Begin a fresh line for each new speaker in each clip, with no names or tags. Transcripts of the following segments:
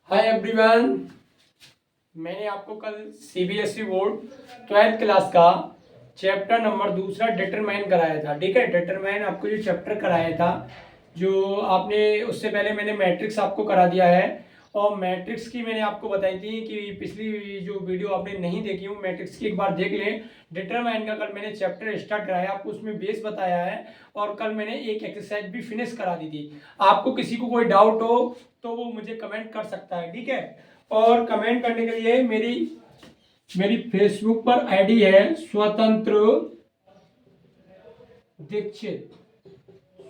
Hi everyone. मैंने आपको कल सीबीएसई बोर्ड 12th क्लास का चैप्टर नंबर दूसरा डिटरमाइन कराया था। ठीक है, डिटरमाइन आपको जो चैप्टर कराया था, जो आपने उससे पहले मैंने मैट्रिक्स आपको करा दिया है। और मैट्रिक्स की मैंने आपको बताई थी कि पिछली जो वीडियो आपने नहीं देखी वो मैट्रिक्स की एक बार देख लें। डिटरमाइन का कल मैंने चैप्टर स्टार्ट कराया, आपको उसमें बेस बताया है। और कल मैंने एक एक्सरसाइज भी फिनिश करा दी थी। आपको किसी को कोई डाउट हो तो वो मुझे कमेंट कर सकता है। ठीक है, और कमेंट करने के लिए मेरी मेरी फेसबुक पर आईडी है स्वतंत्र दीक्षित।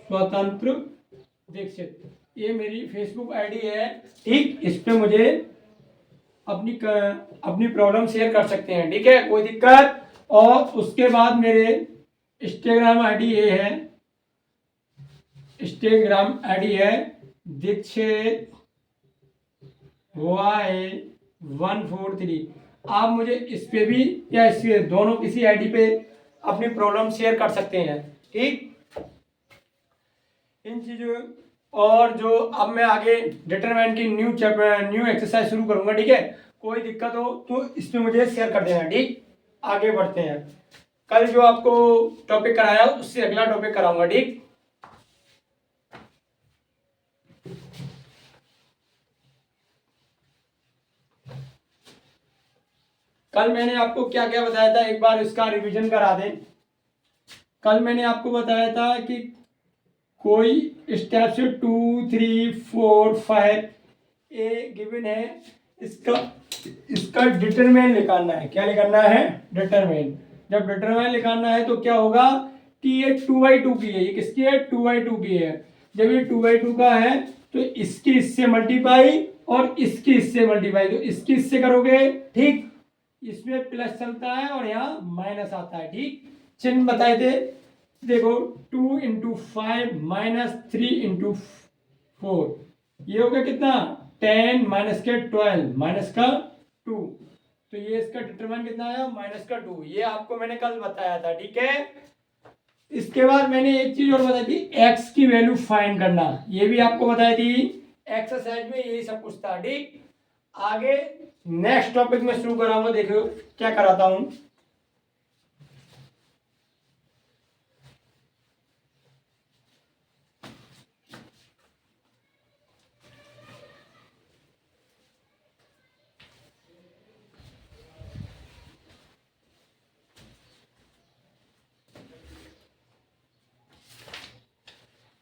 स्वतंत्र दीक्षित, ये मेरी फेसबुक आईडी है। ठीक, इस पे मुझे अपनी प्रॉब्लम शेयर कर सकते हैं। ठीक है, कोई दिक्कत। और उसके बाद मेरे इंस्टाग्राम आईडी ये है, इंस्टाग्राम आईडी है दीक्षित Y143। आप मुझे इस पे भी या इस दोनों किसी आईडी पे अपनी प्रॉब्लम शेयर कर सकते हैं। ठीक, इन चीजों और जो अब मैं आगे डिटरमाइन की न्यू एक्सरसाइज शुरू करूंगा। ठीक है, कोई दिक्कत हो तो इसमें मुझे शेयर कर देना। ठीक, आगे बढ़ते हैं। कल जो आपको टॉपिक कराया उससे अगला टॉपिक कराऊंगा। ठीक, कल मैंने आपको क्या क्या बताया था, एक बार इसका रिवीजन करा दें। कल मैंने आपको बताया था कि कोई स्टेप से 2, 3, 4, 5 ए गिवन है, इसका इसका डिटरमाइन निकालना है। क्या निकालना है? डिटरमाइन। जब डिटरमाइन निकालना है तो क्या होगा कि ये 2/2 की है, ये किसकी है? 2/2 की है। जब ये 2/2 का है तो इसकी इससे मल्टीप्लाई और इसकी इससे मल्टीप्लाई, तो इसकी इससे करोगे। ठीक, इसमें प्लस चलता है और यहाँ माइनस आता है। ठीक, चिन्ह बताए थे, देखो 2 × 5 -3 × 4, ये हो गया कितना? 10 माइनस के 12 माइनस का 2, तो ये इसका डिटरमाइन कितना आया? -2। ये आपको मैंने कल बताया था। ठीक है, इसके बाद मैंने एक चीज और बताई थी, x की वैल्यू फाइंड करना, ये भी आपको बताई थी। एक्सरसाइज में यही सब कुछ था। ठीक, आगे नेक्स्ट टॉपिक में शुरू कराऊंगा, देखो क्या कराता हूं।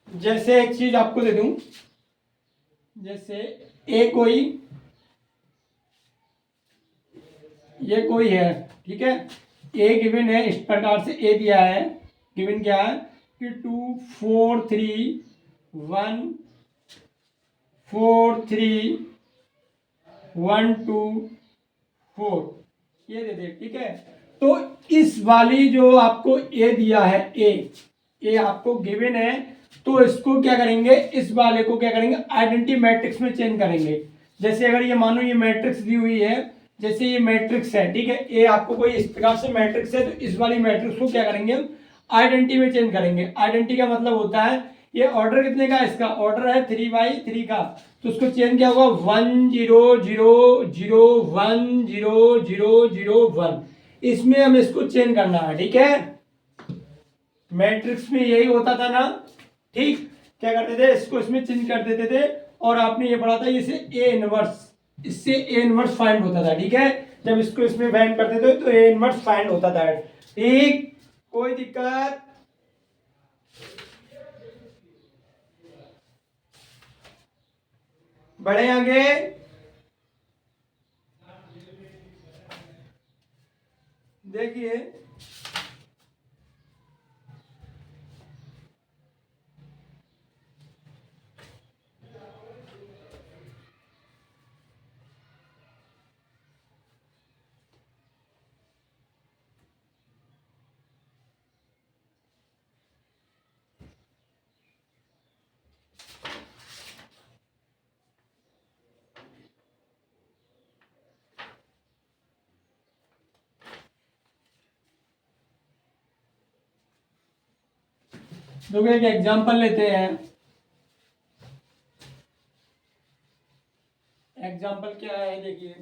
जैसे एक चीज आपको दे दूं, जैसे ये कोई है। ठीक है, ए गिवन है, इस प्रकार से ए दिया है। गिवन क्या है कि 2, 4, 3, 1, 4, 3, 1, 2, 4, ये दे दे। ठीक है, तो इस वाली जो आपको ए दिया है, ए आपको गिवन है, तो इसको क्या करेंगे, इस वाले को क्या करेंगे, आइडेंटिटी मैट्रिक्स में चेंज करेंगे। जैसे अगर ये मानो ये मैट्रिक्स दी हुई है, जैसे ये मैट्रिक्स है। ठीक है, ए आपको कोई इस प्रकार से मैट्रिक्स है, तो इस वाली मैट्रिक्स को क्या करेंगे हम आइडेंटिटी में चेंज करेंगे। आइडेंटिटी का मतलब होता है, ये ऑर्डर कितने का, इसका ऑर्डर है 3/3 का, तो उसको चेंज क्या होगा 1 0 0 0 1 0 0 0 1, इसमें हम इसको चेंज करना है। ठीक है, मैट्रिक्स में यही होता था ना। ठीक, क्या करते थे, इसको इसमें चेंज कर देते थे। और आपने ये पढ़ा था, इसे ए इनवर्स, इससे ए इनवर्स फाइंड होता था। ठीक है, जब इसको इसमें फाइंड करते थे तो ए इनवर्स फाइंड होता था। ठीक, कोई दिक्कत? बढ़े आगे। देखिए, देखो एक एग्जांपल लेते हैं। एग्जाम्पल क्या है देखिए,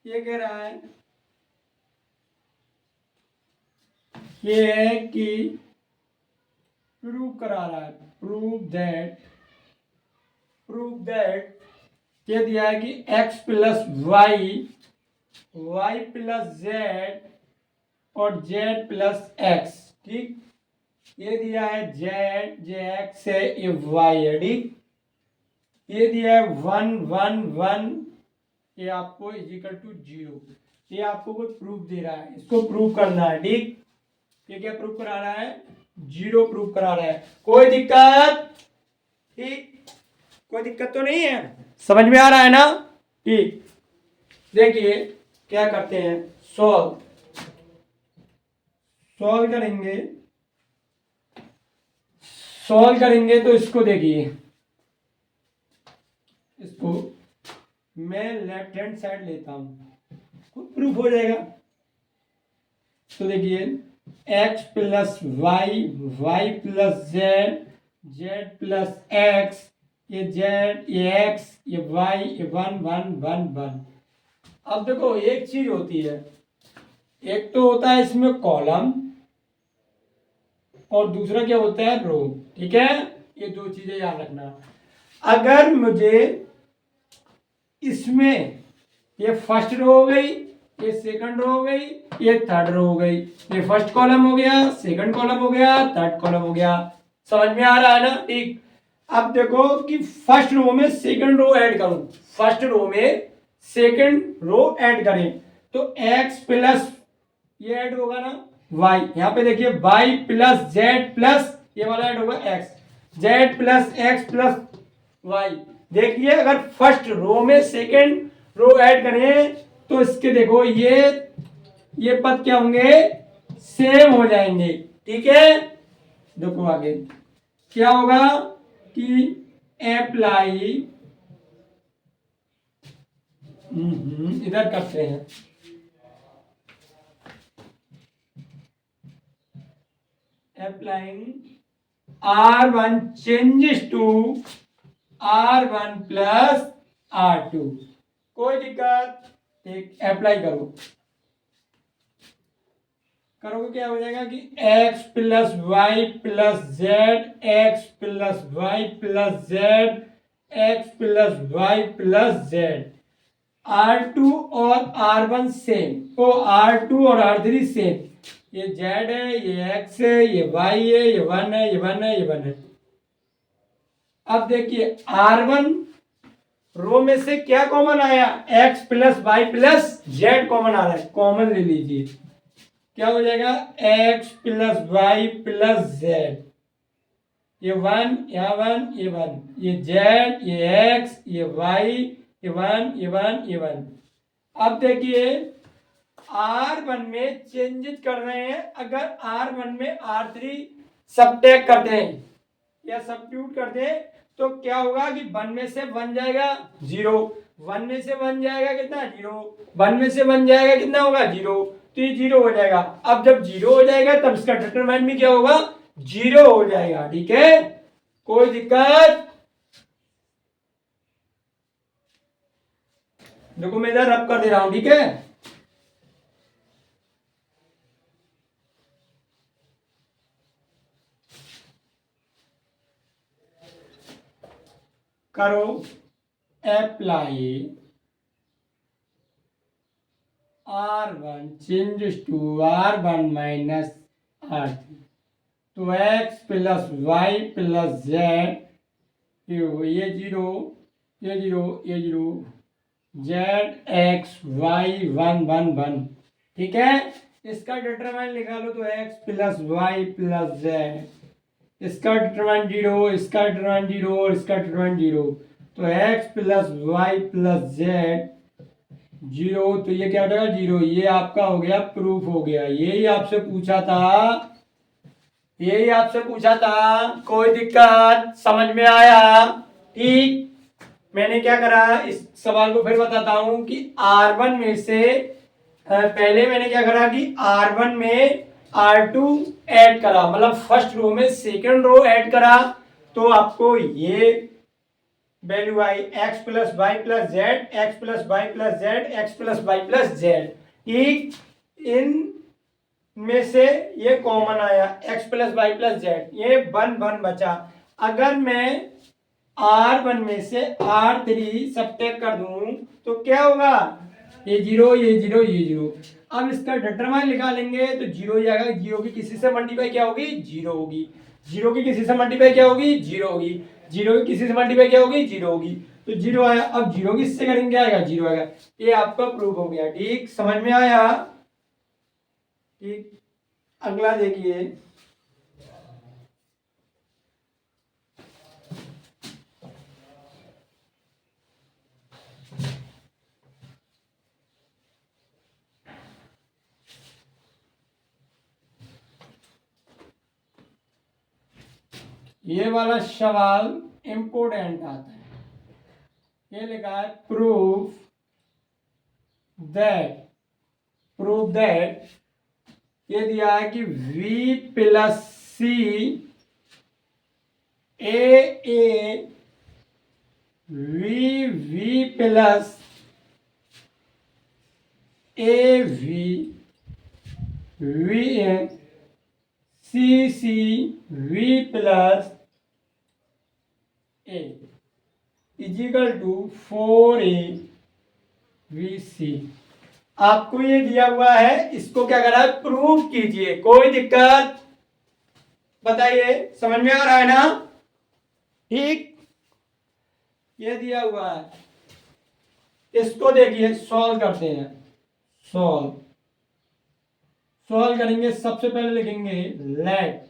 ये कह रहा है, ये है कि प्रूव करा रहा है, प्रूव दैट ये दिया है कि x plus y, y plus z और z प्लस एक्स, ठीक। ये दिया है z, जे एक्स है, ये y है, ठीक। ये दिया है 1 1 1, ये आपको इजिकल टू 0, ये आपको कोई प्रूफ दे रहा है, इसको प्रूफ करना है, ठीक। ये क्या प्रूफ करा रहा है, 0 प्रूफ करा रहा है। कोई दिक्कत, ठीक, कोई दिक्कत तो नहीं है, समझ में आ रहा है ना, ठीक। देखिए क्या करते हैं, सॉल्व करेंगे तो इसको देखिए, इसको मैं लेफ्ट हैंड साइड लेता हूं, खुद प्रूफ हो जाएगा। तो देखिए x plus y, y plus z, z plus x, ये जेड, ये एक्स, ये वाई, ये 1 1 1 1। अब देखो एक चीज होती है, एक तो होता है इसमें कॉलम और दूसरा क्या होता है, रो, ठीक है। ये दो चीजें याद रखना। अगर मुझे इसमें ये फर्स्ट रो हो गई, ये सेकंड रो हो गई, ये थर्ड रो हो गई, ये फर्स्ट कॉलम हो गया, सेकंड कॉलम हो गया, थर्ड कॉलम हो गया, समझ में आ रहा है ना, ठीक। अब देखो कि फर्स्ट रो में सेकंड रो ऐड करूं, फर्स्ट रो में सेकंड रो ऐड करें तो x प्लस ये ऐड होगा ना y, यहाँ पे देखिए y प्लस जेड प्लस ये वाला ऐड होगा x, z plus x plus y। देखिए अगर फर्स्ट रो में सेकंड रो ऐड करें तो इसके देखो ये पद क्या होंगे, सेम हो जाएंगे, ठीक है। देखो आगे क्या होगा कि अप्लाई, इधर करते हैं, applying R1 changes to R1 plus R2, कोई दिक्कत, ठीक। अप्लाई करोगे क्या हो जाएगा कि x plus y plus z, x plus y plus z, x plus y plus z, R2 और R1 सेम, तो R2 और R3 सेम, ये z है, ये x है, ये y है, ये 1 है, ये 1 है, ये 1 है। अब देखिए R1 रो में से क्या कॉमन आया, x plus y plus z common आ रहा है, कॉमन ले लीजिए, क्या हो जाएगा x plus y plus z, ये 1, यहाँ 1, ये 1, ये z, ये x, ये y, ये 1, ये 1, ये 1। अब देखिए R1 में चेंजेस कर रहे हैं, अगर R1 में R3 सबट्रैक्ट करते हैं या सब्स्टिट्यूट करते हैं तो क्या होगा कि 1 में से 1 जाएगा 0, 1 में से 1 जाएगा कितना 0, 1 में से 1 जाएगा कितना होगा 0, तो ये 0 हो जाएगा। अब जब 0 हो जाएगा तब इसका डिटरमिनेंट भी क्या होगा 0 हो जाएगा, ठीक है, कोई दिक्कत। देखो मैं इधर रब कर दे रहा हूं, ठीक है। करो apply R1 changes to R1 minus R2, तो x plus y plus z, ये 0, ये 0, ये 0, जेड एक्स वाई 1 1 1, ठीक है। इसका डिटरमिनेंट निकालो तो x plus y plus z, इसका डिटरमिनेंट 0, इसका डिटरमिनेंट 0 और इसका डिटरमिनेंट 0, तो x plus y plus z 0, तो ये क्या हो जाएगा 0, ये आपका हो गया प्रूफ हो गया। यही आपसे पूछा था, यही आपसे पूछा था, कोई दिक्कत, समझ में आया, ठीक। मैंने क्या करा, इस सवाल को फिर बताता हूं कि R1 में से पहले मैंने क्या करा कि R1 में R2 ऐड करा, मतलब फर्स्ट रो में सेकंड रो ऐड करा, तो आपको ये वैल्यू आई x plus y plus z, x plus y plus z, x plus y plus z. ठीक, इन में से ये कॉमन आया x plus y plus z, ये वन वन बचा। अगर मैं R1 में से R3 सब्ट्रैक्ट कर दूं तो क्या होगा, ये जीरो ये जीरो ये जीरो। अब इसका डिटरमाइन निकालेंगे तो जीरो ही आएगा, जीरो की किसी से मल्टीप्लाई क्या होगी, जीरो होगी, जीरो की किसी से मल्टीप्लाई क्या होगी, जीरो होगी, जीरो की किसी से मल्टीप्लाई क्या होगी, जीरो होगी, तो जीरो आया। अब जीरो किससे करेंगे, क्या आएगा, जीरो आएगा। ये आपका प्रूफ हो गया। ठीक, समझ में आया। ठीक, अगला देखिए, ये वाला सवाल इंपोर्टेंट आता है। ये लिखा है प्रूफ दैट ये दिया है कि v plus c a we plus a we c b plus a is equal to 4a b c. आपको ये दिया हुआ है, इसको क्या करा है, प्रूव कीजिए। कोई दिक्कत बताइए, समझ में आ रहा है ना। ठीक, ये दिया हुआ है, इसको देखिए सॉल्व करते हैं। सॉल्व करेंगे, सबसे पहले लिखेंगे let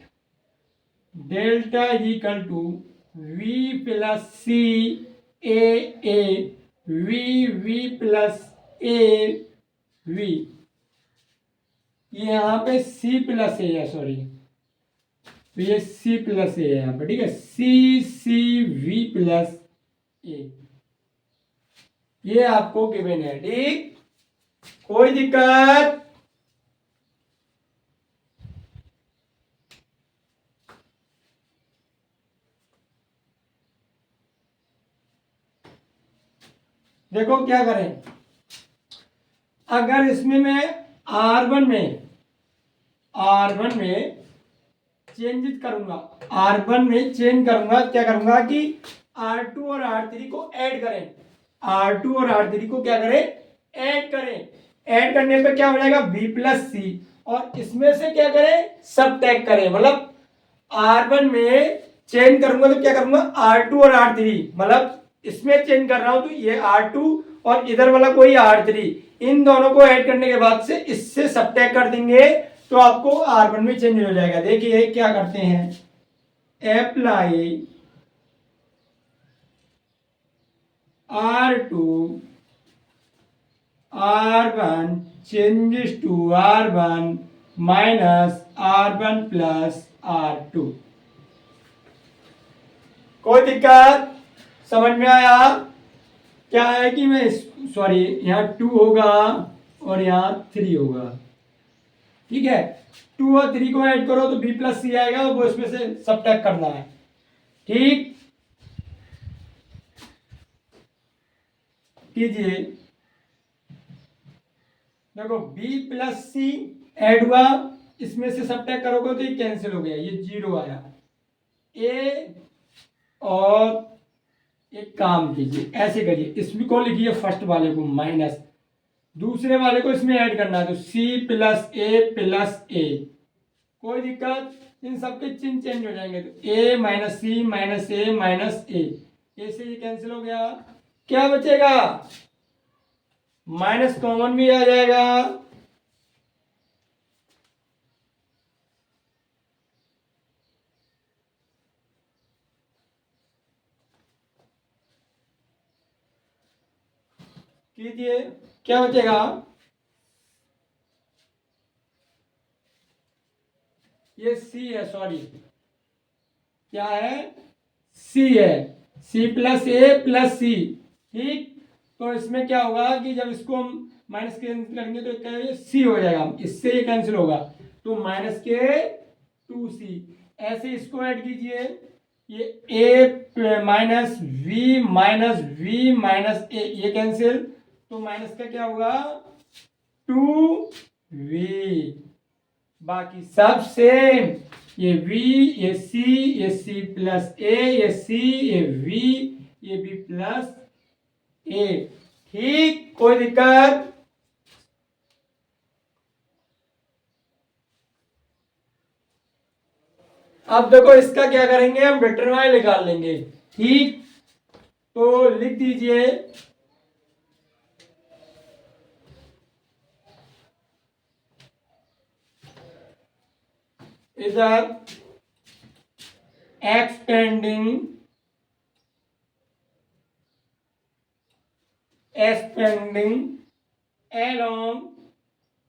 delta is equal to v plus c a we plus a we. ये यहाँ पे सी प्लस ए है, सॉरी, तो ये सी प्लस ए है यहाँ पे। ठीक है, सी वी प्लस ए, ये आपको गिवन है। ठीक, कोई दिक्कत, देखो क्या करें। अगर इसमें मैं R1 में चेंज करूंगा, R1 में चेंज करूंगा, क्या करूंगा कि R2 और R3 को ऐड करें, R2 और R3 को क्या करें, ऐड करें। ऐड करने पे क्या हो जाएगा, B प्लस सी, और इसमें से क्या करें, सबट्रैक्ट करें। मतलब R1 में चेंज करूंगा तो क्या करूंगा, R2 और R3, मतलब इसमें चेंज कर रहा हूं तो ये R2 और इधर वाला कोई R3, इन दोनों को ऐड करने के बाद से इससे सबट्रैक्ट कर देंगे तो आपको R1 में चेंज हो जाएगा। देखिए क्या करते हैं, apply R2 R1 changes to R1 minus R1 plus R2। कोई दिक्कत, समझ में आया। क्या है कि मैं सॉरी, यहाँ 2 होगा और यहाँ 3 होगा। ठीक है, 2 और 3 को ऐड करो तो B प्लस सी आएगा, वो इसमें से सबट्रैक्ट करना है। ठीक, कीजिए। देखो B प्लस सी ऐड हुआ, इसमें से सबट्रैक्ट करोगे तो ये कैंसिल हो गया, ये जीरो आया। ए और एक काम कीजिए, ऐसे करिए, इसमें को लिखिए फर्स्ट वाले को माइनस, दूसरे वाले को इसमें ऐड करना है तो C प्लस ए। कोई दिक्कत, इन सबके चिन्ह चेंज हो जाएंगे तो A minus c minus a minus a से ये कैंसिल हो गया। क्या बचेगा, माइनस कॉमन भी आ जाएगा, कीजिए। क्या बचेगा, ये सी है, सॉरी क्या है, सी है, सी प्लस ए प्लस सी। ठीक, तो इसमें क्या होगा कि जब इसको हम माइनस कैंसिल करेंगे तो क्या सी हो जाएगा, इससे ये कैंसिल होगा तो माइनस के 2C। ऐसे इसको ऐड कीजिए, ये ए माइनस वी माइनस ए, ये कैंसिल, तो माइनस का क्या होगा 2v, बाकी सब सेम, ये v, ये c प्लस a, ये c, ये v, ये b प्लस a। ठीक, कोई दिक्कत? अब देखो इसका क्या करेंगे, हम वेक्टर वाई निकाल लेंगे। ठीक, तो लिख दीजिए इधर expanding along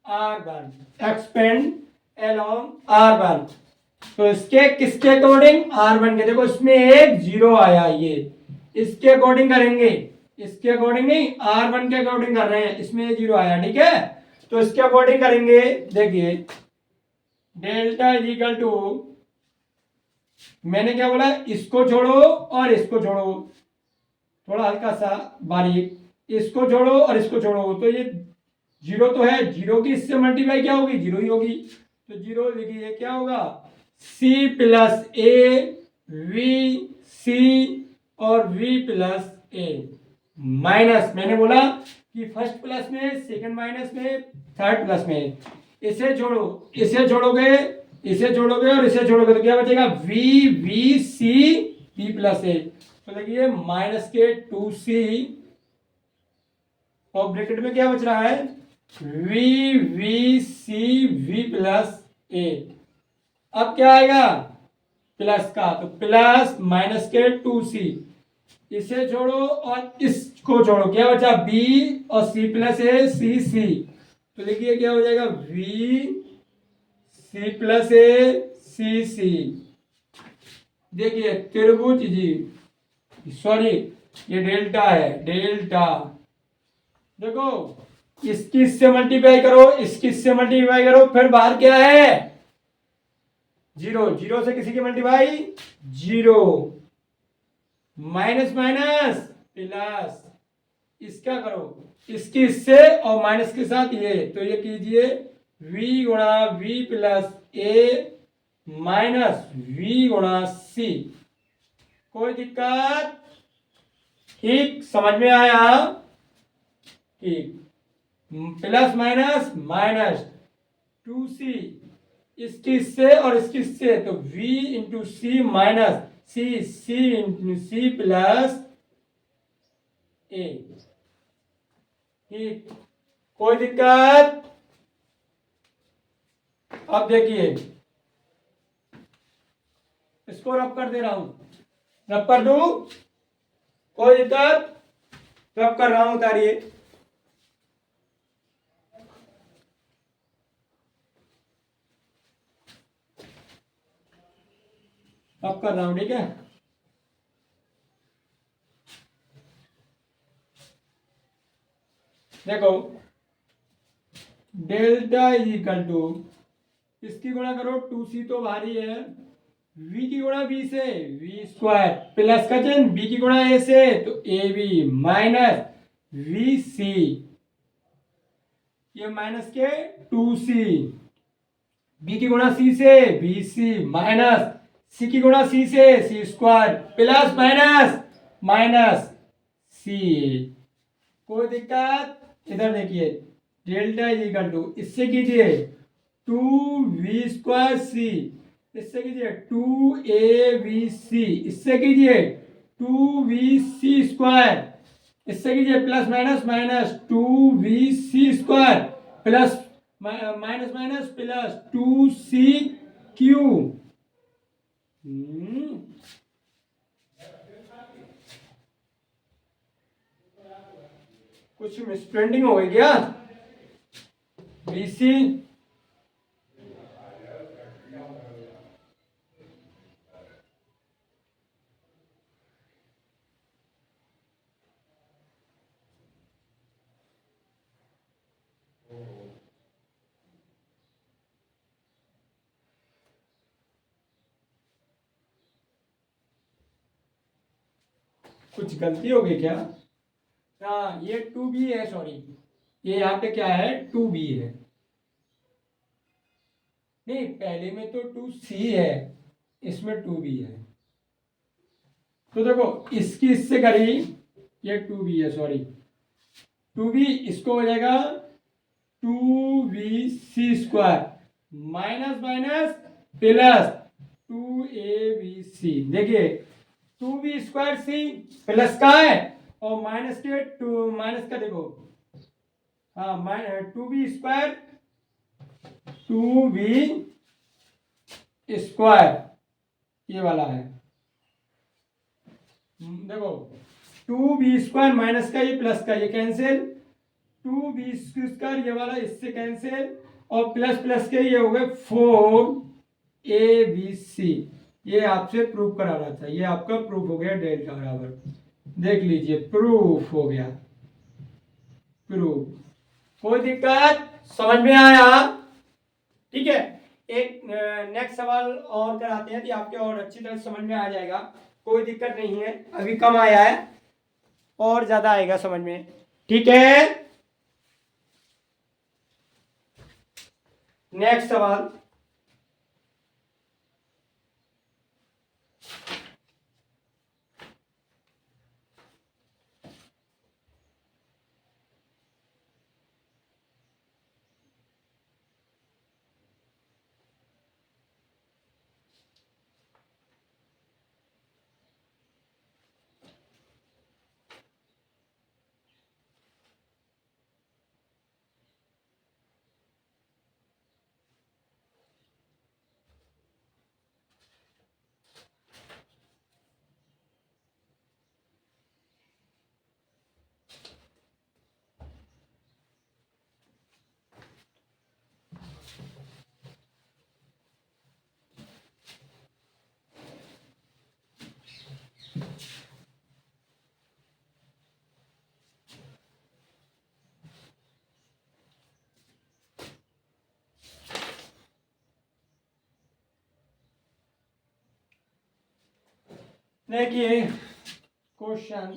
R1, expand along R1, तो इसके किसके अकॉर्डिंग, R1 के। देखो इसमें एक जीरो आया, ये इसके अकॉर्डिंग करेंगे, इसके अकॉर्डिंग नहीं, R1 के अकॉर्डिंग कर रहे हैं, इसमें ये जीरो आया। ठीक है, तो इसके अकॉर्डिंग करेंगे। देखिए डेल्टा इज इक्वल टू, मैंने क्या बोला, इसको छोड़ो और इसको छोड़ो, थोड़ा हल्का सा बारीक, इसको छोड़ो और इसको छोड़ो, तो ये जीरो तो है, जीरो की इससे मल्टीप्लाई क्या होगी, जीरो ही होगी, तो जीरो लिखिए, क्या होगा c प्लस ए वी सी और v प्लस ए माइनस, मैंने बोला कि फर्स्ट प्लस में, सेकंड माइनस में, थर्ड प्लस में। इसे छोड़ो, इसे छोड़ोगे, इसे छोड़ोगे और इसे छोड़ोगे, तो क्या बचेगा v b c v plus a, तो देखिए माइनस के 2c और ब्रैकेट में क्या बच रहा है b b c b plus a. अब क्या आएगा प्लस का, तो प्लस माइनस के 2c, इसे छोड़ो और इसको छोड़ो, क्या बचा b और c प्लस ए सी सी, तो देखिए क्या हो जाएगा v c प्लस ए सी सी। देखिए त्रिभुज जी, सॉरी ये डेल्टा है, डेल्टा, देखो इसकी इससे मल्टीप्लाई करो, इसकी इससे मल्टीप्लाई करो, फिर बाहर क्या है जीरो, जीरो से किसी की multiply zero, minus minus plus, इसका करो इसकी इससे और माइनस के साथ ये, तो ये कीजिए v गुणा v प्लस ए माइनस v गुणा c। कोई दिक्कत? ठीक, समझ में आया? ठीक, प्लस माइनस माइनस 2c, इसकी से और इसकी से, तो v इंटू सी माइनस सी, सी इंटू सी प्लस ए। ठीक, कोई दिक्कत? अब देखिए इसको रब कर दे रहा हूं, रब कर दू, कोई दिक्कत? रब कर रहा हूं, उतारिए। अब कर रहा हूं, ठीक है। देखो डेल्टा इज इक्वल टू, इसकी गुणा करो 2c तो भारी है, v की गुणा b से v स्क्वायर प्लस का चिन्ह, b की गुणा a से तो ab माइनस वी सी, ये माइनस के 2c, b की गुणा c से बी सी माइनस c की गुणा c से c square plus minus minus c। कोई दिक्कत? इधर देखिए डेल्टा इज इक्वल टू, इससे कीजिए 2v स्क्वायर सी, इससे कीजिए 2ab, इससे कीजिए 2vc स्क्वायर, इससे कीजिए plus minus minus 2vc square plus minus minus plus 2c Q. कुछ मिसप्रिंटिंग हो गई क्या? बीसी कुछ गलती हो गई क्या? हाँ, ये 2b है, सॉरी, ये यहाँ पे क्या है, 2b है। नहीं, पहले में तो 2c है, इसमें 2b है। तो देखो, इसकी इससे करी, ये 2b है, सॉरी 2b, इसको हो जाएगा 2bc² minus minus plus 2abc। देखिए 2b² प्लस का है और माइनस के माइनस का देखो, हाँ 2b², 2b² ये वाला है। देखो 2b² माइनस का, ये प्लस का, ये कैंसिल, 2b² ये वाला इससे कैंसिल, और प्लस प्लस के ये हो गए 4abc। ये आपसे प्रूफ कराना था, ये आपका प्रूफ हो गया डेल्टा बराबर, देख लीजिए प्रूफ हो गया, प्रूफ। कोई दिक्कत, समझ में आया? ठीक है, एक नेक्स्ट सवाल और कराते हैं कि आपके और अच्छी तरह समझ में आ जाएगा। कोई दिक्कत नहीं है, अभी कम आया है, और ज्यादा आएगा समझ में। ठीक है, नेक्स्ट सवाल, देखिए क्वेश्चन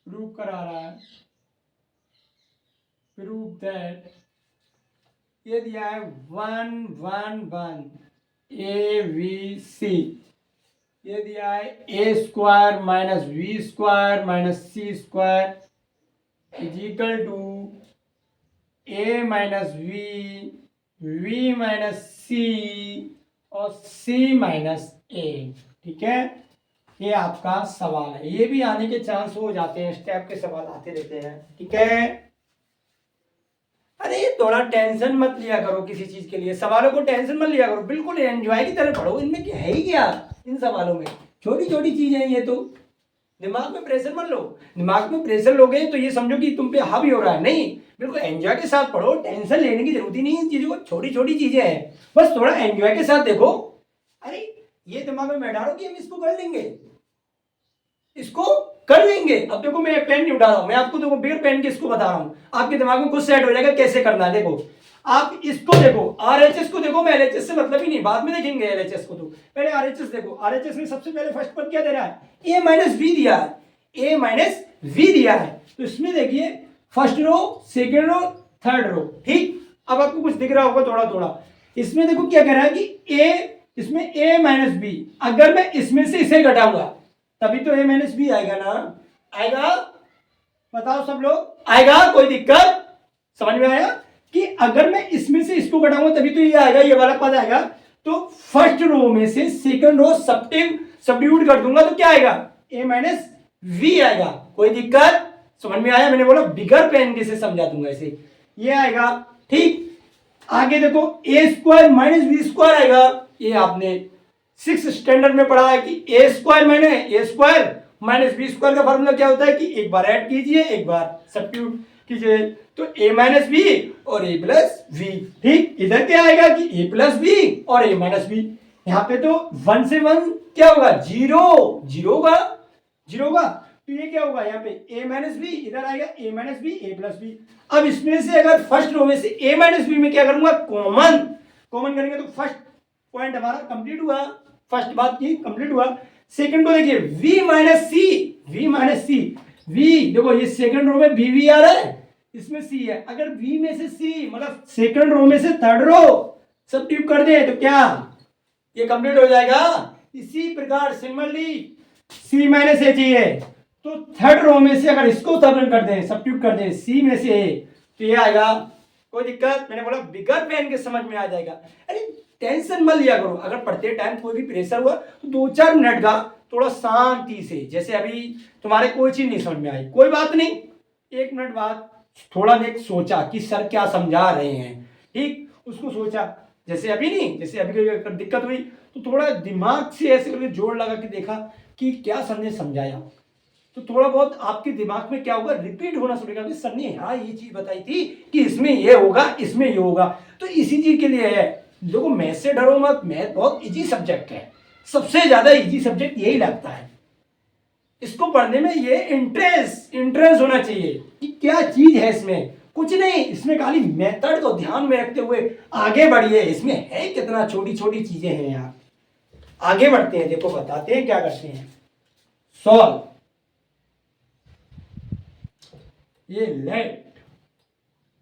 प्रूव करा रहा है, प्रूव दैट, ये दिया है 1 1 1 ABC, ये दिया है a² minus v² minus c² is equal to a minus v minus c और c माइनस a। ठीक है, ये आपका सवाल है, ये भी आने के चांस हो जाते हैं, स्टेप के सवाल आते रहते हैं। ठीक है, अरे थोड़ा टेंशन मत लिया करो किसी चीज के लिए, सवालों को टेंशन मत लिया करो, बिल्कुल एंजॉय की तरह पढ़ो। इनमें क्या है ही क्या, इन सवालों में छोटी छोटी चीजें हैं, ये तो दिमाग में प्रेशर मत लो। दिमाग में प्रेशर लोगे तो ये समझो कि तुम पे हावी हो रहा है, नहीं, बिल्कुल एंजॉय के साथ पढ़ो, टेंशन लेने की जरूरत ही नहीं है। इन चीजों को, छोटी छोटी चीजें हैं, बस थोड़ा एंजॉय के साथ देखो। अरे ये दिमाग में बैठा कि हम इसको कर लेंगे, इसको कर लेंगे। अब देखो मैं पेन नहीं उठा रहा हूं, मैं आपको देखो बिगर पेन के इसको बता रहा हूं, आपके दिमाग में कुछ सेट हो जाएगा कैसे करना है। देखो आप इसको देखो, RHS को देखो, मैं LHS से मतलब ही नहीं, बाद में देखेंगे LHS को, तो पहले RHS देखो। RHS में सबसे पहले फर्स्ट पद क्या दे रहा है, a माइनस v दिया है, a माइनस v दिया है। तो इसमें देखिए first row, second row, third row, ठीक। अब आपको कुछ दिख रहा होगा थोड़ा थोड़ा, इसमें देखो क्या कह रहा है कि a, इसमें a माइनस b, अगर मैं इसमें से इसे घटाऊंगा तभी तो a माइनस बी आएगा ना, आएगा? बताओ सब लोग, आएगा? कोई दिक्कत, समझ में आया कि अगर मैं इसमें से इसको घटाऊंगा तभी तो ये आएगा, ये वाला पद आएगा। तो फर्स्ट रो में से सेकंड रो सब्स्टिट्यूट कर दूंगा तो क्या आएगा, a माइनस वी आएगा। कोई दिक्कत, समझ में आया? मैंने बोला बिगर पेन के से समझा दूंगा इसे, ये आएगा। ठीक, आगे देखो a² माइनस v² आएगा। ये आपने 6th स्टैंडर्ड में पढ़ा है कि a² माइनस v² का फॉर्मूला क्या होता है कि एक बार ऐड कीजिए, एक बार सब्स्टिट्यूट कीजिए, तो a माइनस बी और a प्लस वी। ठीक, इधर क्या आएगा कि a प्लस बी और a माइनस बी। यहाँ पे तो 1 से 1 क्या होगा, 0 0 होगा, 0 होगा। तो ये क्या होगा, यहाँ पे a माइनस बी, इधर आएगा a minus b, a plus b. अब इसमें से अगर फर्स्ट रो में से a माइनस बी में क्या करूंगा, कॉमन करेंगे तो फर्स्ट पॉइंट हमारा कंप्लीट हुआ, फर्स्ट बात की कंप्लीट हुआ। सेकंड को देखिए v माइनस v माइनस सी, v देखो ये सेकंड रो में v आ रहा है, इसमें c है, अगर v में से c मतलब सेकंड रो में से थर्ड रो सब्स्टिट्यूट कर दे तो क्या ये कंप्लीट हो जाएगा। इसी प्रकार सिमिलरली c माइनस a चाहिए तो थर्ड रो में से अगर इसको सब्स्टिट्यूट कर दें c में से a तो ये आएगा। कोई दिक्कत, मैंने बोला बिगर पेन के समझ में आ जाएगा। अरे टेंशन मत लिया करो, अगर पढ़ते टाइम कोई भी प्रेशर हुआ तो 2-4 मिनट का थोड़ा शांति से, जैसे अभी तुम्हारे कोई चीज नहीं समझ में आई कोई बात नहीं, 1 मिनट बाद थोड़ा देर सोचा कि सर क्या समझा रहे हैं, ठीक उसको सोचा, जैसे अभी नहीं, जैसे अभी अगर दिक्कत हुई तो थोड़ा दिमाग से ऐसे करके जोड़ लगा के देखा कि क्या सर ने समझाया, तो थोड़ा बहुत आपके दिमाग में क्या होगा रिपीट होना शुरू होगा कि सर ने हाँ ये चीज बताई थी कि इसमें ये होगा इसमें ये होगा। तो इसी चीज के लिए है, देखो मैथ से डरो मत, मैथ बहुत इजी सब्जेक्ट है, सबसे ज्यादा इजी सब्जेक्ट यही लगता है, इसको पढ़ने में ये इंटरेस्ट होना चाहिए कि क्या चीज है इसमें, कुछ नहीं, इसमें खाली मेथड को ध्यान में रखते हुए आगे बढ़िए, इसमें है कितना छोटी छोटी चीजें हैं यार। आगे बढ़ते हैं, देखो बताते हैं क्या करते हैं। सॉल्व, ये let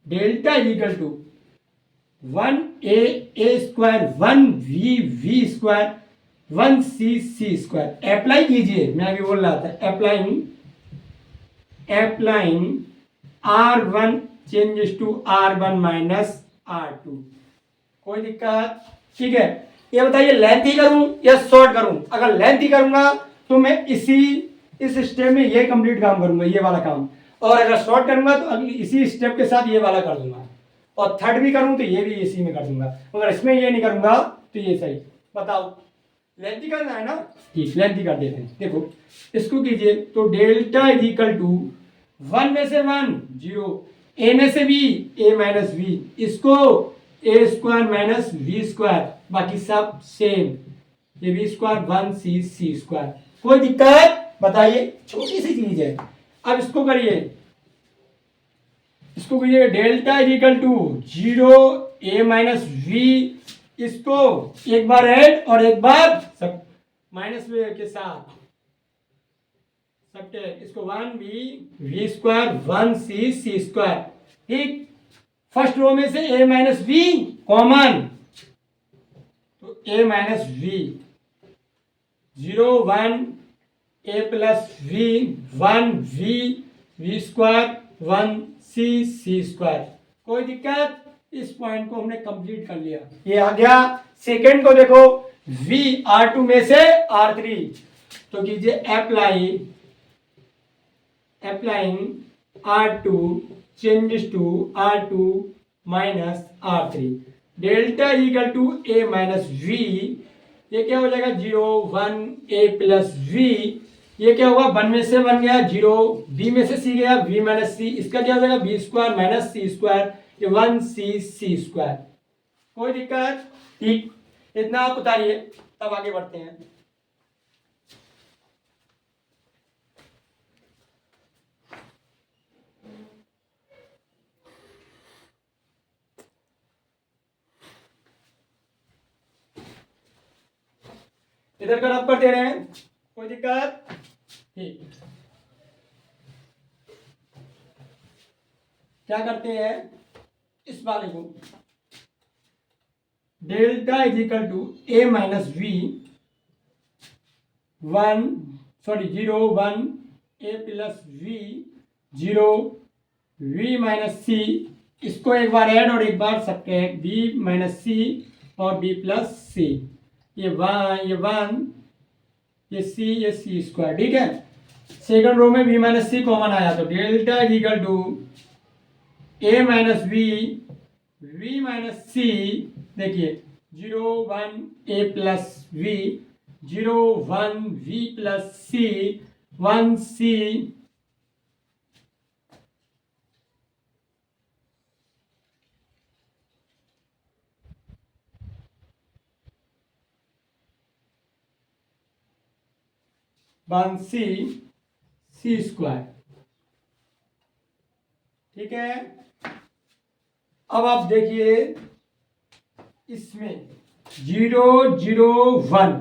delta equal to 1a square 1v square 1c square apply कीजिए, मैं अभी बोल रहा था applying r1 changes to r1 minus r2। कोई दिक्कत, ठीक है। ये बताइए लेंथ ही करूं या शॉर्ट करूं, अगर लेंथ ही करूंगा तो मैं इस स्टेप में ये कंप्लीट काम करूंगा, ये वाला काम, और अगर शॉर्ट करूंगा तो अगली इसी स्टेप के साथ ये वाला कर दूंगा, और थर्ड भी करूं तो ये भी इसी में कर दूंगा, अगर इसमें ये नहीं करूंगा तो ये सही। बताओ लेंथी करना है ना, ठीक लेंथी कर देते हैं। देखो इसको कीजिए तो डेल्टा इज इक्वल टू 1 में से 1 0, a में से b a माइनस v, इसको a square minus v square, बाकी सब सेम, ये v स्क्वायर 1c स्क्वायर। कोई दिक्कत बताइए, छोटी सी चीज है। अब इसको करिए, इसको कीजिए delta is equal to 0 a minus v, इसको एक बार ऐड और एक बार सब माइनस के साथ सबके, इसको 1v स्क्वायर 1c स्क्वायर, ठीक। फर्स्ट रो में से a माइनस v कॉमन, तो a minus v 0 1 a plus v 1v square 1c square. कोई दिक्कत, इस पॉइंट को हमने कंप्लीट कर लिया, ये आ गया। सेकंड को देखो v r2 में से r3, तो कीजिए applying r2 changes to r2 minus r3, delta equal to a minus v, ये क्या हो जाएगा 0 1 a प्लस v, ये क्या होगा 1 में से 1 गया 0, b में से c गया v माइनस c, इसका क्या हो जाएगा b square minus c square, ये 1c स्क्वायर। कोई दिक्कत, ठीक, इतना आप उतारिए तब आगे बढ़ते हैं। इधर का रब कर दे रहे हैं, कोई दिक्कत, ठीक। क्या करते हैं, इस वाले को delta is equal to a minus v 0 1 a plus v 0 v minus c, इसको एक बार ऐड और एक बार सब्ट्रैक्ट, b माइनस c और b प्लस c, ये 1 ये c स्क्वायर, ठीक है। सेकंड रो में v माइनस c कॉमन आया तो delta is equal to a minus v minus c, देखिए 0 1 a plus v 0 1 v plus c 1 c, one c square, ठीक है। अब आप देखिए इसमें 0 0 1,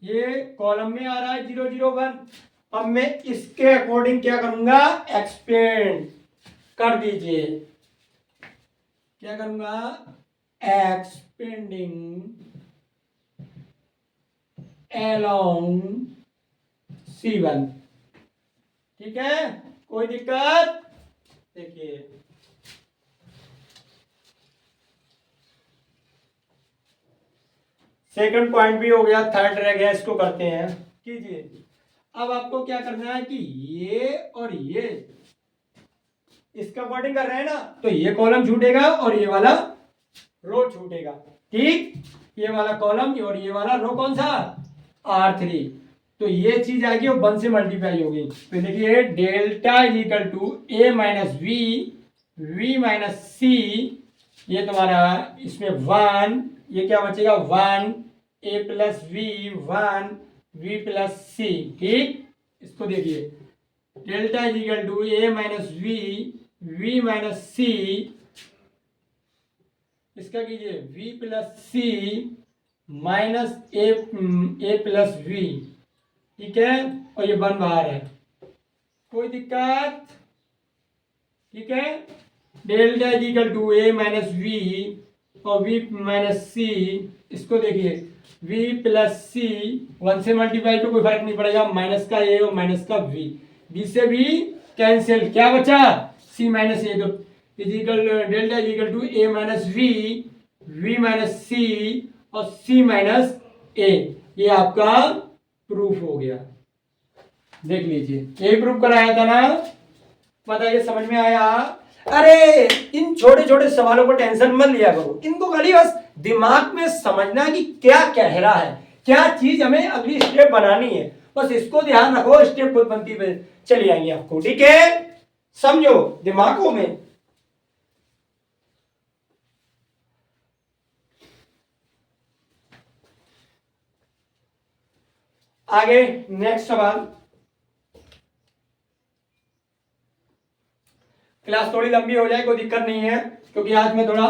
ये कॉलम में आ रहा है 0 0 1, अब मैं इसके अकॉर्डिंग क्या करूंगा, एक्सपेंड कर दीजिए। क्या करूंगा, एक्सपेंडिंग अलोंग C1। ठीक है, कोई दिक्कत? देखिए सेकंड पॉइंट भी हो गया, थर्ड रह गया, इसको करते हैं। कीजिए। अब आपको क्या करना है कि ये और ये इसका अकॉर्डिंग कर रहे हैं ना, तो ये कॉलम छूटेगा और ये वाला रो छूटेगा। ठीक, ये वाला कॉलम और ये वाला रो कौन सा, R3। तो ये चीज आएगी और 1 से मल्टीप्लाई होगी। तो देखिए delta is equal to A minus b, V minus c, ये तुम्हारा इसमें 1, ये क्या बचेगा 1 A plus b, 1 V plus c. ठीक, इसको देखिए delta is equal to A minus b, V minus c, इसका कीजिए V plus c minus a plus b. ठीक है, और ये 1 बाहर है, कोई दिक्कत? ठीक है, delta is equal to A minus we और V माइनस सी, इसको देखिए V प्लस सी, 1 से मल्टीप्लाई पे कोई फर्क नहीं पड़ेगा, माइनस का A और माइनस का V, B से भी कैंसिल, क्या बचा C माइनस ए। तो is equal delta is equal to A minus b, V minus c और C माइनस ए। ये आपका प्रूफ हो गया, देख लीजिए, यही प्रूफ कराया था ना, बताइए समझ में आया? अरे इन छोटे छोटे सवालों को टेंशन मत लिया करो, इनको खाली बस दिमाग में समझना कि क्या कह रहा है, क्या चीज हमें अगली स्टेप बनानी है, बस इसको ध्यान रखो, स्टेप खुद बनती पे चली आएंगी आपको। ठीक है, समझो दिमागों में। आगे नेक्स्ट सवाल। क्लास थोड़ी लंबी हो जाए कोई दिक्कत नहीं है, क्योंकि आज मैं थोड़ा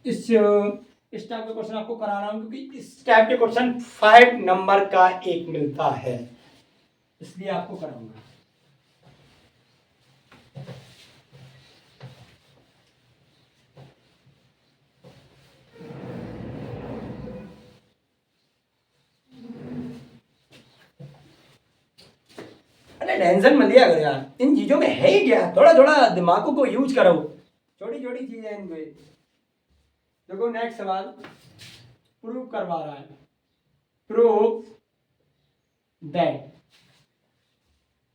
इस टाइप के क्वेश्चन आपको करा रहा हूं, क्योंकि इस टाइप के क्वेश्चन 5 नंबर का एक मिलता है, इसलिए आपको कराऊंगा। अरे टेंशन मत लिया करो यार, इन चीजों में है ही क्या, थोड़ा थोड़ा दिमागों को यूज करो, छोटी छोटी चीजें इनमें। देखो नेक्स्ट सवाल प्रूव करवा रहा है, प्रूव दैट,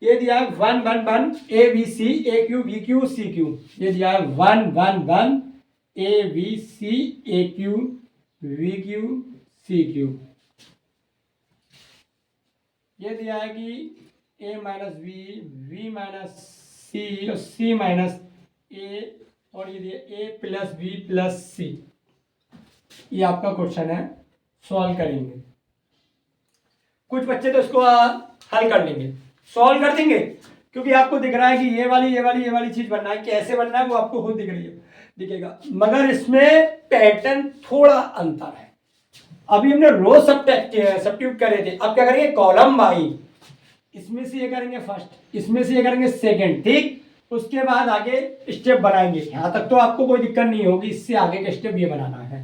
ये दिया है 1 1 1 a b c a q b q c q, ये दिया है 1 1 1 a b c a q we q c q, ये दिया है कि a minus v, v minus c और सी माइनस ए, और ये दिया a plus b plus c. ये आपका क्वेश्चन है, सॉल्व करेंगे। कुछ बच्चे तो इसको हल कर लेंगे, सॉल्व कर देंगे, क्योंकि आपको दिख रहा है कि ये वाली चीज बनना है, कैसे बनना है वो आपको खुद दिख रही है, दिखेगा, मगर इसमें पैटर्न थोड़ा अंतर है। अभी हमने रो सब्स्टिट्यूट कर रहे थे, अब क्या करेंगे कॉलम वाइज, इसमें से ये करेंगे फर्स्ट, इसमें से ये करेंगे सेकंड। ठीक, उसके बाद आगे स्टेप बनाएंगे, यहां तक तो आपको कोई दिक्कत नहीं होगी, इससे आगे का स्टेप ये बनाना है।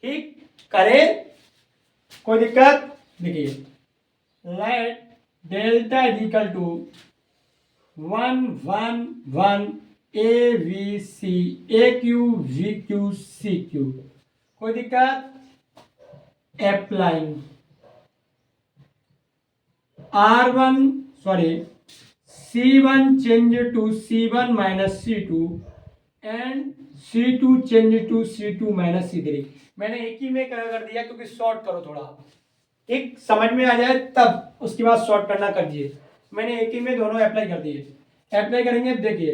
ठीक, करें, कोई दिक्कत? देखिए let delta is equal to 1 1 1 a we c a q we q c q, कोई दिक्कत? Applying R1 sorry C1 change to C1 minus C2 and C2 change to C2 minus C3। मैंने एक ही में कर दिया क्योंकि शॉर्ट करो थोड़ा, ठीक समझ में आ जाए, तब उसके बाद शॉर्ट करना कर दिए, मैंने एक ही में दोनों अप्लाई कर दिए। अप्लाई करेंगे, देखिए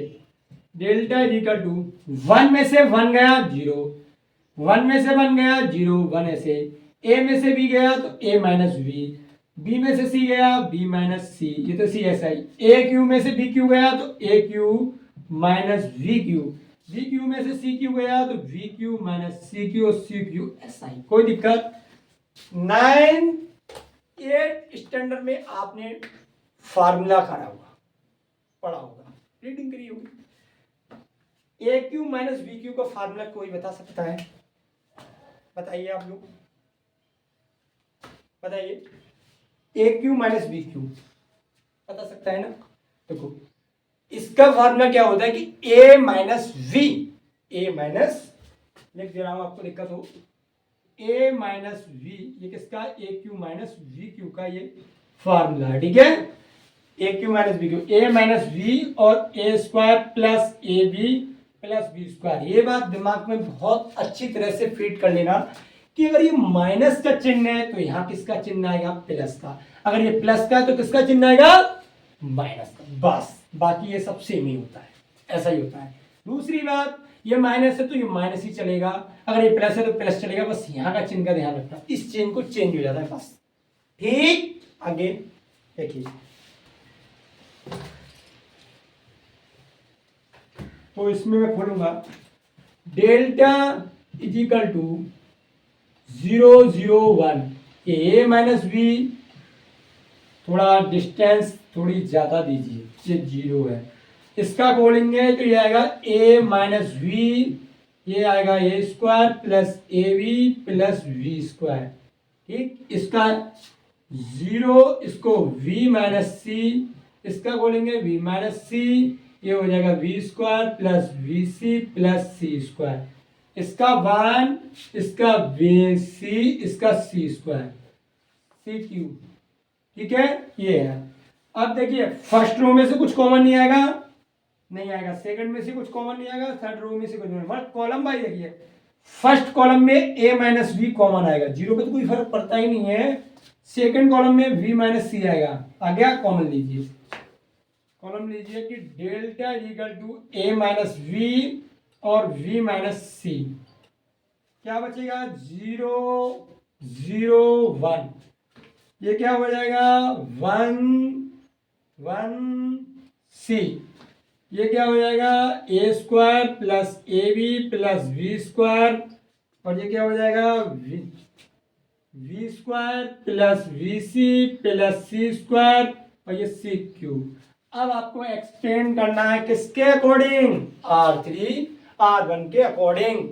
डेल्टा इज इक्वल टू 1 में से 1 गया 0, 1 में से 1 गया 0 1 ऐसे, ए में से बी गया तो ए माइनस बी, बी में से सी गया बी माइनस सी, ये तो C S I, A Q में से बी क्यू गया तो a cube minus b cube, we cube में से सी क्यू गया तो b cube minus c cube और सी क्यू एस आई, कोई दिक्कत? 9 8 स्टैंडर्ड में आपने फार्मूला पढ़ा होगा, रीडिंग करी होगी। ए क्यू माइनस बी क्यू का फार्मूला कोई बता सकता है? बताइए आप लोग, बताइए। ए क्यू माइनस बी क्यू बता सकता है ना? देखो इसका फार्मूला क्या होता है कि a minus we, A minus, लिख दे रहा हूं आपको दिक्कत हो, ए माइनस वी, ये किसका? A cube minus b cube का ये फार्मूला है, ठीक है। A cube minus b cube, a minus we और a square plus a b plus b square. ये बात दिमाग में बहुत अच्छी तरह से फिट कर लेना कि अगर ये माइनस का चिन्ह है तो यहाँ किसका चिन्ह आएगा? प्लस का। अगर ये प्लस का है तो किसका चिन्ह आएगा? माइनस का। बस, बाकी ये सब सेम ही होता है, ऐसा ही होता है। दूसरी बात, ये माइनस है तो ये माइनस ही चलेगा, अगर ये प्लस है तो प्लस चलेगा। बस यहाँ का चिन्ह का ध्यान रखना, इस चिन्ह को चेंज हो जाता है बस, ठीक। आगे देखिए, तो इसमें मैं खोलूंगा delta is equal to 0 0 1, a minus b, थोड़ा डिस्टेंस थोड़ी ज्यादा दीजिए, ये 0 है, इसका खोलेंगे तो ये आएगा ए माइनस वी, ये आएगा a square plus a we plus b square, ठीक। इसका 0, इसको वी माइनस सी, इसका बोलेंगे वी माइनस सी, ये हो जाएगा we square plus we c plus c square, इसका 1, इसका वी सी, इसका सी स्क्वायर, सी क्यू, ठीक है। ये है। अब देखिए फर्स्ट रो में से कुछ कॉमन नहीं आएगा, नहीं आएगा, सेकंड में से कुछ कॉमन नहीं आएगा, थर्ड रो में से कुछ नहीं, मतलब कॉलम वाइज देखिए, फर्स्ट कॉलम में ए माइनस वी कॉमन आएगा, 0 पे तो कोई फर्क पड़ता ही नहीं है। सेकंड कॉलम में वी माइनस सी आएगा, आ गया, कॉमन लीजिए, कॉलम लीजिए कि delta equal to a minus we और वी माइनस सी, क्या बचेगा? 0 0 1, ये क्या हो जाएगा? 1 1 सी, ये क्या हो जाएगा? A square plus a b plus b square, और ये क्या हो जाएगा? We square plus we c plus c square, और ये सी क्यूब। अब आपको एक्सटेंड करना है किसके अकॉर्डिंग? R3 R1 के अकॉर्डिंग।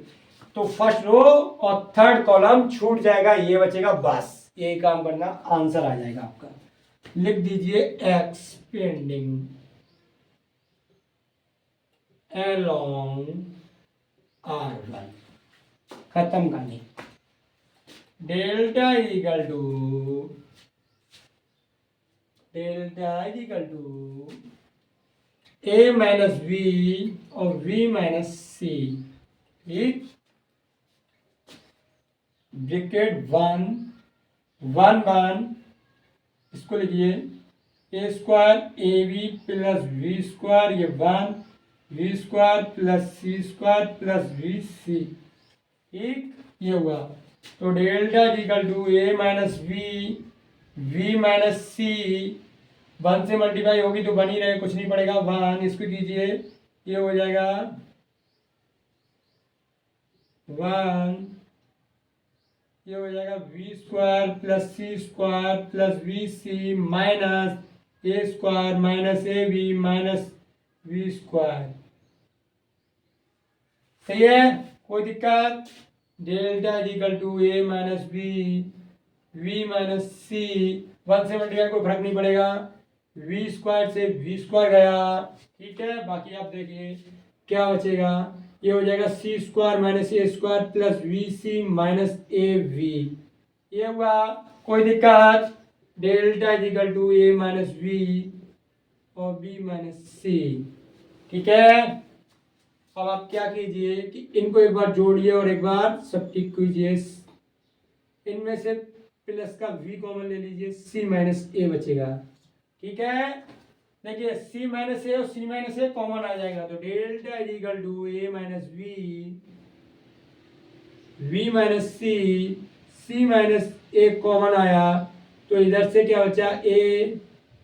तो फर्स्ट रो और थर्ड कॉलम छूट जाएगा, ये बचेगा, बस यही काम करना, आंसर आ जाएगा आपका। लिख दीजिए एक्सपेंडिंग along R1, खत्म कहानी। Delta equal to a minus b और वी माइनस सी, ठीक। ब्रैकेट 1 1 1, इसको लिखिए a square a b plus b square, ये 1 b square plus c square plus we c, ठीक, ये हुआ। तो delta equal to a minus we minus c, 1 से मल्टीप्लाई होगी तो बनी रहे, कुछ नहीं पड़ेगा, 1, इसको कीजिए, ये हो जाएगा 1, ये हो जाएगा we square plus c square plus we c minus a square minus a b minus b square, सही है, कोई दिक्कत? Delta equal to a minus b b minus c, 1 से मल्टीप्लाई कोई फर्क नहीं पड़ेगा, वी स्क्वायर से वी स्क्वायर गया, ठीक है। बाकी आप देखिए क्या बचेगा, ये हो जाएगा c square minus a square plus we c minus a we, ये हुआ, कोई दिक्कत? Delta equal to a minus we और बी माइनस सी, ठीक है। अब आप क्या कीजिए कि इनको एक बार जोड़िए और एक बार सब्ट्रैक्ट कीजिए, इनमें से प्लस का v कॉमन ले लीजिए, c माइनस ए बचेगा, ठीक है। देखिए c माइनस ए और c माइनस ए कॉमन आ जाएगा, तो delta equal to a minus we minus c, c minus a common आया, तो इधर से क्या बचा? a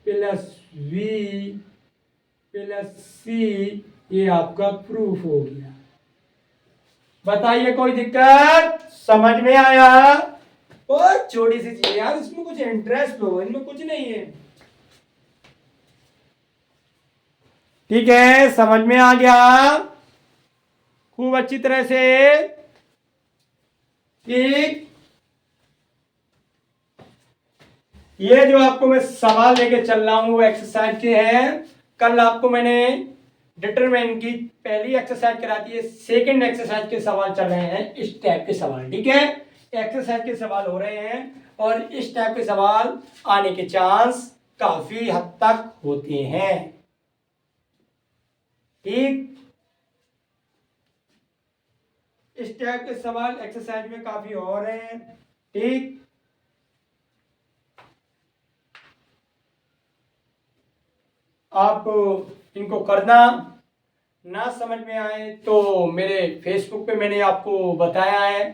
plus v plus c, ये आपका प्रूफ हो गया। बताइए कोई दिक्कत? समझ में आया? और छोटी सी चीज यार, इसमें कुछ इंटरेस्ट लो, इनमें कुछ नहीं है। ठीक है, समझ में आ गया खूब अच्छी तरह से। ठीक, ये जो आपको मैं सवाल लेके चल रहा हूं वो एक्सरसाइज के हैं। कल आपको मैंने डिटरमिनेंट की पहली एक्सरसाइज करा दी है, सेकंड एक्सरसाइज के सवाल चल रहे हैं इस टाइप के सवाल। ठीक है, एक्सरसाइज के सवाल हो रहे हैं और इस टाइप के सवाल आने के चांस काफी हद तक होते हैं। ठीक, इस टाइप के सवाल एक्सरसाइज में काफी हो रहे हैं। ठीक, आप इनको करना, ना समझ में आए तो मेरे फेसबुक पे मैंने आपको बताया है,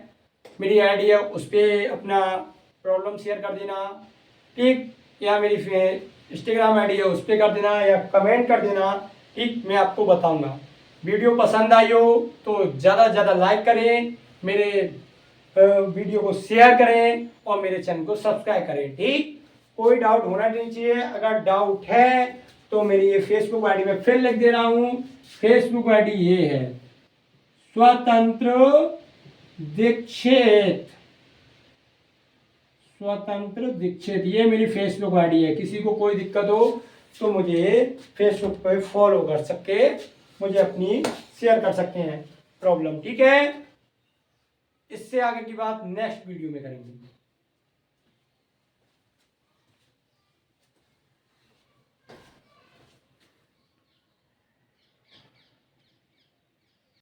मेरी आईडी है, उस पर अपना प्रॉब्लम शेयर कर देना। ठीक, या मेरी इंस्टाग्राम आईडी है उस पर कर देना या कमेंट कर देना। ठीक, मैं आपको बताऊंगा। वीडियो पसंद आई हो तो ज़्यादा से ज़्यादा लाइक करें, मेरे वीडियो को शेयर करें और मेरे चैनल को सब्सक्राइब करें। ठीक, कोई डाउट होना नहीं चाहिए। अगर डाउट है तो मेरी ये फेसबुक आईडी में फिर लिख दे रहा हूँ। फेसबुक आईडी ये है, स्वतंत्र दीक्षित। स्वतंत्र दीक्षित, ये मेरी फेसबुक आईडी है। किसी को कोई दिक्कत हो तो मुझे फेसबुक पे फॉलो कर सकते, मुझे अपनी शेयर कर सकते हैं प्रॉब्लम। ठीक है, इससे आगे की बात नेक्स्ट वीडियो में करेंगे।